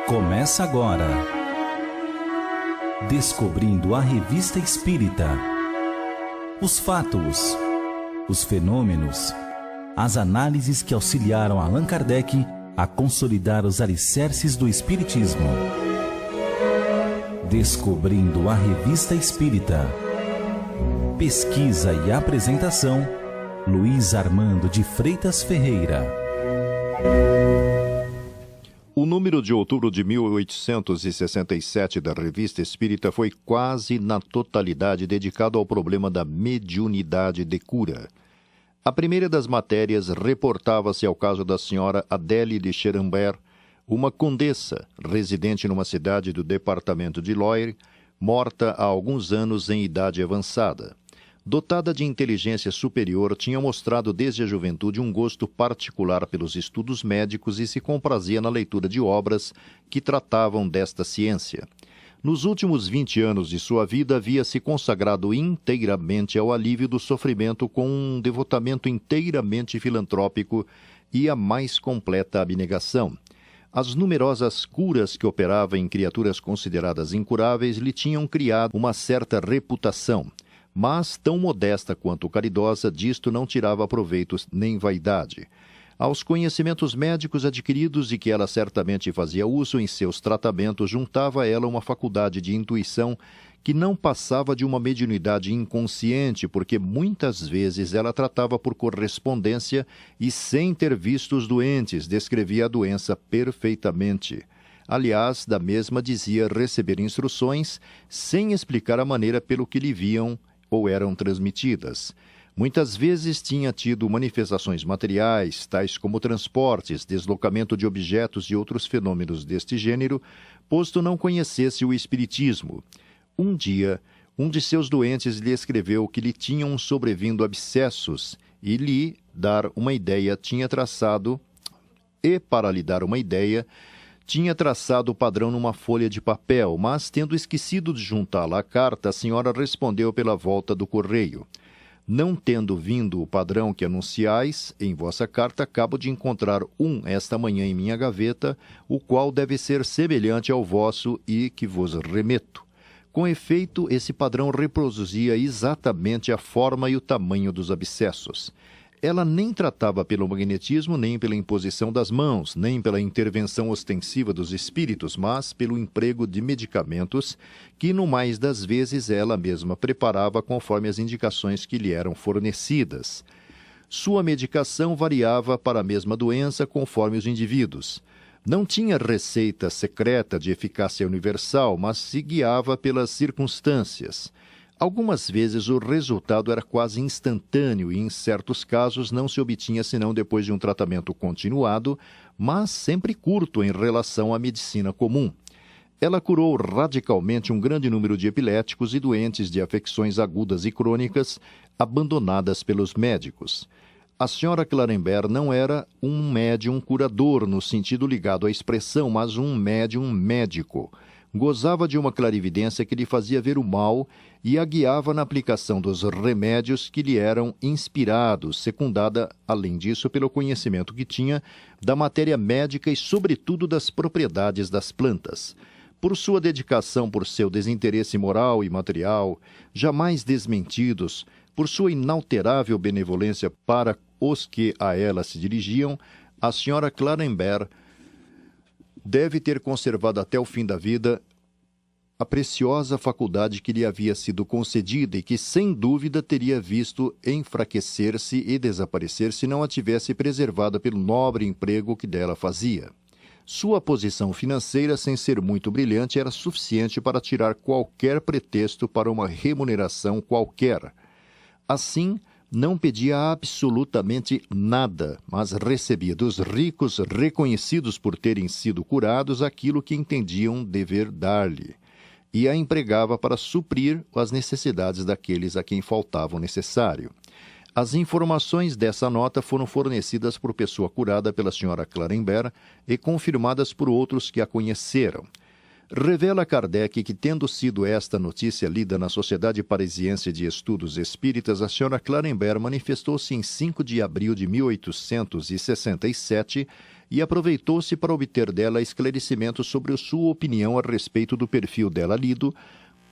Começa agora. Descobrindo a Revista Espírita. Os fatos, os fenômenos, as análises que auxiliaram Allan Kardec a consolidar os alicerces do Espiritismo. Descobrindo a Revista Espírita. Pesquisa e apresentação, Luiz Armando de Freitas Ferreira. O número de outubro de 1867 da Revista Espírita foi quase na totalidade dedicado ao problema da mediunidade de cura. A primeira das matérias reportava-se ao caso da senhora Adélie de Cherambert, uma condessa residente numa cidade do departamento de Loire, morta há alguns anos em idade avançada. Dotada de inteligência superior, tinha mostrado desde a juventude um gosto particular pelos estudos médicos e se comprazia na leitura de obras que tratavam desta ciência. Nos últimos 20 anos de sua vida, havia se consagrado inteiramente ao alívio do sofrimento com um devotamento inteiramente filantrópico e a mais completa abnegação. As numerosas curas que operava em criaturas consideradas incuráveis lhe tinham criado uma certa reputação, mas, tão modesta quanto caridosa, disto não tirava proveito nem vaidade. Aos conhecimentos médicos adquiridos e que ela certamente fazia uso em seus tratamentos, juntava ela uma faculdade de intuição que não passava de uma mediunidade inconsciente, porque muitas vezes ela tratava por correspondência e, sem ter visto os doentes, descrevia a doença perfeitamente. Aliás, da mesma dizia receber instruções sem explicar a maneira pelo que lhe viam ou eram transmitidas. Muitas vezes tinha tido manifestações materiais, tais como transportes, deslocamento de objetos e outros fenômenos deste gênero, posto não conhecesse o espiritismo. Um dia, um de seus doentes lhe escreveu que lhe tinham sobrevindo abscessos e lhe dar uma ideia tinha traçado o padrão numa folha de papel, mas, tendo esquecido de juntá-la à carta, a senhora respondeu pela volta do correio. Não tendo vindo o padrão que anunciais em vossa carta, acabo de encontrar esta manhã em minha gaveta, o qual deve ser semelhante ao vosso e que vos remeto. Com efeito, esse padrão reproduzia exatamente a forma e o tamanho dos abscessos. Ela nem tratava pelo magnetismo, nem pela imposição das mãos, nem pela intervenção ostensiva dos espíritos, mas pelo emprego de medicamentos que, no mais das vezes, ela mesma preparava conforme as indicações que lhe eram fornecidas. Sua medicação variava para a mesma doença conforme os indivíduos. Não tinha receita secreta de eficácia universal, mas se guiava pelas circunstâncias. Algumas vezes o resultado era quase instantâneo e, em certos casos, não se obtinha senão depois de um tratamento continuado, mas sempre curto em relação à medicina comum. Ela curou radicalmente um grande número de epiléticos e doentes de afecções agudas e crônicas, abandonadas pelos médicos. A senhora Clarenberg não era um médium curador no sentido ligado à expressão, mas um médium médico. Gozava de uma clarividência que lhe fazia ver o mal e a guiava na aplicação dos remédios que lhe eram inspirados, secundada, além disso, pelo conhecimento que tinha da matéria médica e, sobretudo, das propriedades das plantas. Por sua dedicação, por seu desinteresse moral e material, jamais desmentidos, por sua inalterável benevolência para os que a ela se dirigiam, a senhora Clarenberg deve ter conservado até o fim da vida a preciosa faculdade que lhe havia sido concedida e que, sem dúvida, teria visto enfraquecer-se e desaparecer se não a tivesse preservada pelo nobre emprego que dela fazia. Sua posição financeira, sem ser muito brilhante, era suficiente para tirar qualquer pretexto para uma remuneração qualquer. Assim, não pedia absolutamente nada, mas recebia dos ricos, reconhecidos por terem sido curados, aquilo que entendiam dever dar-lhe, e a empregava para suprir as necessidades daqueles a quem faltava o necessário. As informações dessa nota foram fornecidas por pessoa curada pela senhora Clarenberg e confirmadas por outros que a conheceram. Revela Kardec que, tendo sido esta notícia lida na Sociedade Parisiense de Estudos Espíritas, a senhora Clarenberg manifestou-se em 5 de abril de 1867 e aproveitou-se para obter dela esclarecimentos sobre a sua opinião a respeito do perfil dela lido,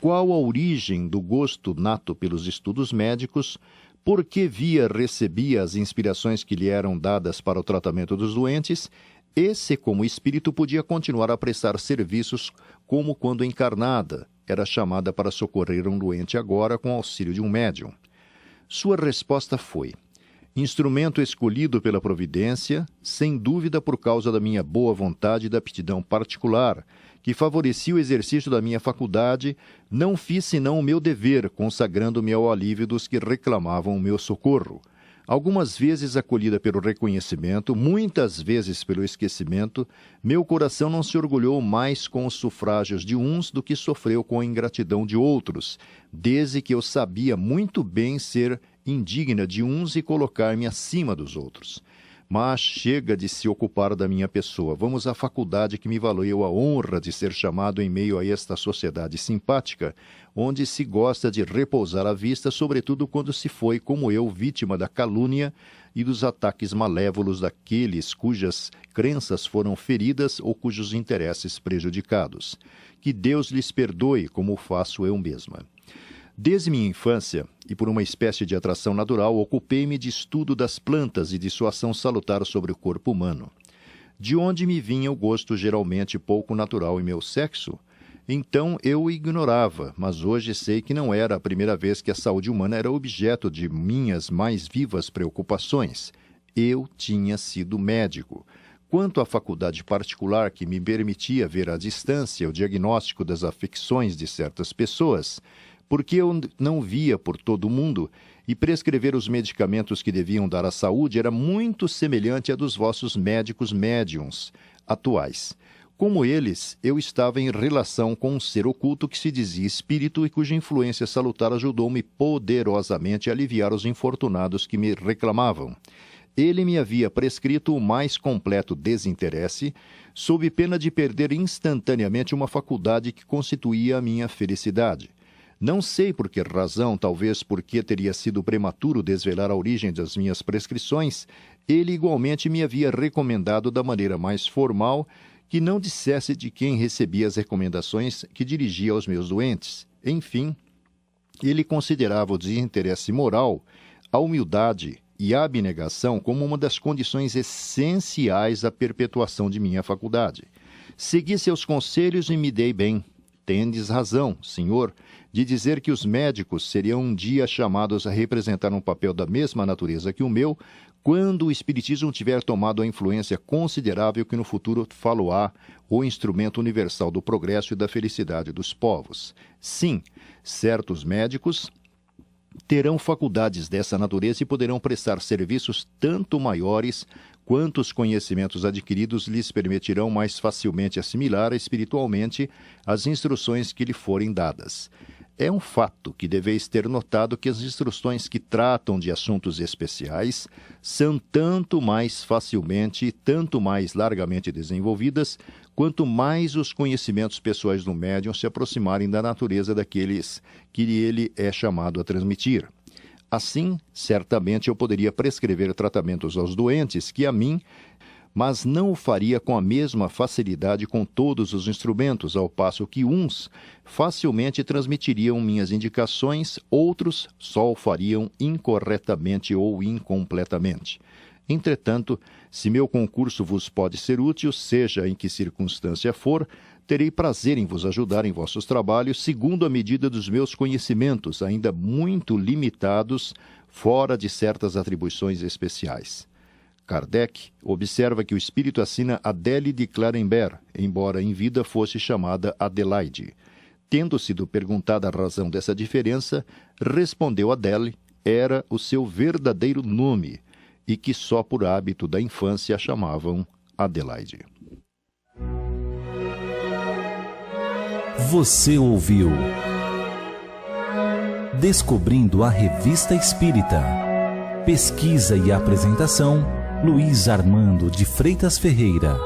qual a origem do gosto nato pelos estudos médicos, por que via recebia as inspirações que lhe eram dadas para o tratamento dos doentes, e se como espírito podia continuar a prestar serviços como quando encarnada, era chamada para socorrer um doente agora com auxílio de um médium. Sua resposta foi: instrumento escolhido pela providência, sem dúvida por causa da minha boa vontade e da aptidão particular, que favorecia o exercício da minha faculdade, não fiz senão o meu dever, consagrando-me ao alívio dos que reclamavam o meu socorro. Algumas vezes acolhida pelo reconhecimento, muitas vezes pelo esquecimento, meu coração não se orgulhou mais com os sufrágios de uns do que sofreu com a ingratidão de outros, desde que eu sabia muito bem ser indigna de uns e colocar-me acima dos outros. Mas chega de se ocupar da minha pessoa. Vamos à faculdade que me valeu a honra de ser chamado em meio a esta sociedade simpática, onde se gosta de repousar a vista, sobretudo quando se foi, como eu, vítima da calúnia e dos ataques malévolos daqueles cujas crenças foram feridas ou cujos interesses prejudicados. Que Deus lhes perdoe, como faço eu mesma. Desde minha infância, e por uma espécie de atração natural, ocupei-me de estudo das plantas e de sua ação salutar sobre o corpo humano. De onde me vinha o gosto geralmente pouco natural em meu sexo? Então eu o ignorava, mas hoje sei que não era a primeira vez que a saúde humana era objeto de minhas mais vivas preocupações. Eu tinha sido médico. Quanto à faculdade particular que me permitia ver à distância o diagnóstico das afecções de certas pessoas, porque eu não via por todo o mundo, e prescrever os medicamentos que deviam dar à saúde era muito semelhante à dos vossos médicos médiuns atuais. Como eles, eu estava em relação com um ser oculto que se dizia espírito e cuja influência salutar ajudou-me poderosamente a aliviar os infortunados que me reclamavam. Ele me havia prescrito o mais completo desinteresse, sob pena de perder instantaneamente uma faculdade que constituía a minha felicidade. Não sei por que razão, talvez porque teria sido prematuro desvelar a origem das minhas prescrições, ele igualmente me havia recomendado da maneira mais formal que não dissesse de quem recebia as recomendações que dirigia aos meus doentes. Enfim, ele considerava o desinteresse moral, a humildade e a abnegação como uma das condições essenciais à perpetuação de minha faculdade. Segui seus conselhos e me dei bem. Tendes razão, senhor, de dizer que os médicos seriam um dia chamados a representar um papel da mesma natureza que o meu, quando o espiritismo tiver tomado a influência considerável que no futuro falo-á o instrumento universal do progresso e da felicidade dos povos. Sim, certos médicos terão faculdades dessa natureza e poderão prestar serviços tanto maiores quanto os conhecimentos adquiridos lhes permitirão mais facilmente assimilar espiritualmente as instruções que lhe forem dadas. É um fato que deveis ter notado que as instruções que tratam de assuntos especiais são tanto mais facilmente e tanto mais largamente desenvolvidas, quanto mais os conhecimentos pessoais do médium se aproximarem da natureza daqueles que ele é chamado a transmitir. Assim, certamente eu poderia prescrever tratamentos aos doentes que a mim, mas não o faria com a mesma facilidade com todos os instrumentos, ao passo que uns facilmente transmitiriam minhas indicações, outros só o fariam incorretamente ou incompletamente. Entretanto, se meu concurso vos pode ser útil, seja em que circunstância for, terei prazer em vos ajudar em vossos trabalhos, segundo a medida dos meus conhecimentos, ainda muito limitados, fora de certas atribuições especiais. Kardec observa que o espírito assina Adélie de Clarenberg, embora em vida fosse chamada Adelaide. Tendo sido perguntada a razão dessa diferença, respondeu Adélie, era o seu verdadeiro nome, e que só por hábito da infância a chamavam Adelaide. Você ouviu Descobrindo a Revista Espírita. Pesquisa e apresentação, Luiz Armando de Freitas Ferreira.